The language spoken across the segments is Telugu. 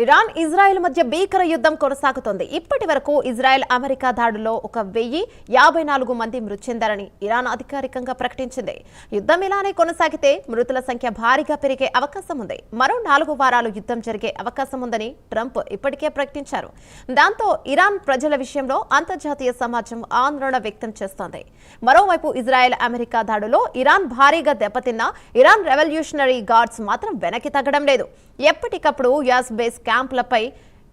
ఇరాన్ ఇజ్రాయెల్ మధ్య భీకర యుద్ధం కొనసాగుతోంది. ఇప్పటి వరకు ఇజ్రాయెల్ అమెరికా దాడుల్లో 1054 మంది మృతి చెందారని ఇరాన్ అధికారికంగా ప్రకటించింది. యుద్ధం ఇలానే కొనసాగితే మృతుల సంఖ్య భారీగా పెరిగే అవకాశం ఉంది. మరో 4 వారాలు యుద్ధం జరిగే అవకాశం ఉందని ట్రంప్ ఇప్పటికే ప్రకటించారు. దాంతో ఇరాన్ ప్రజల విషయంలో అంతర్జాతీయ సమాజం ఆందోళన వ్యక్తం చేస్తోంది. మరోవైపు ఇజ్రాయెల్ అమెరికా దాడులో ఇరాన్ భారీగా దెబ్బతిన్నా ఇరాన్ రెవల్యూషనరీ గార్డ్స్ మాత్రం వెనక్కి తగ్గడం లేదు. ఎప్పటికప్పుడు యుఎస్ బేస్ క్యాంపులపై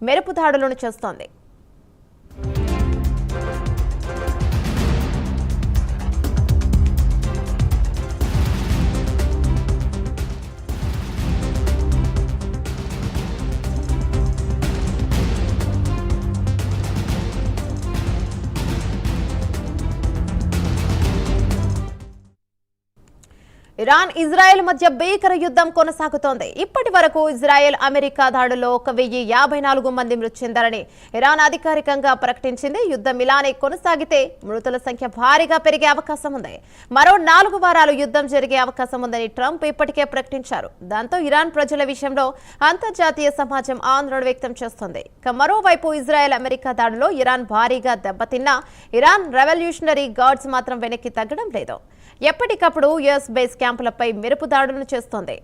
మెరుపు దాడులను చేస్తోంది. ఇరాన్ ఇజ్రాయెల్ మధ్య భీకర యుద్ధం కొనసాగుతోంది. ఇప్పటి వరకు ఇజ్రాయెల్ అమెరికా దాడుల్లో 1054 మంది మృతి చెందారని ఇరాన్ అధికారికంగా ప్రకటించింది. యుద్ధం ఇలానే కొనసాగితే మృతుల సంఖ్య భారీగా పెరిగే అవకాశం ఉంది. మరో 4 వారాలు యుద్ధం జరిగే అవకాశం ఉందని ట్రంప్ ఇప్పటికే ప్రకటించారు. దాంతో ఇరాన్ ప్రజల విషయంలో అంతర్జాతీయ సమాజం ఆందోళన వ్యక్తం చేస్తోంది. మరోవైపు ఇజ్రాయెల్ అమెరికా దాడిలో ఇరాన్ భారీగా దెబ్బతిన్నా ఇరాన్ రెవల్యూషనరీ గార్డ్స్ మాత్రం వెనక్కి తగ్గడం లేదు. ఎప్పటికప్పుడు యుఎస్ బేస్ క్యాంపులపై మెరుపు దాడులను చేస్తోంది.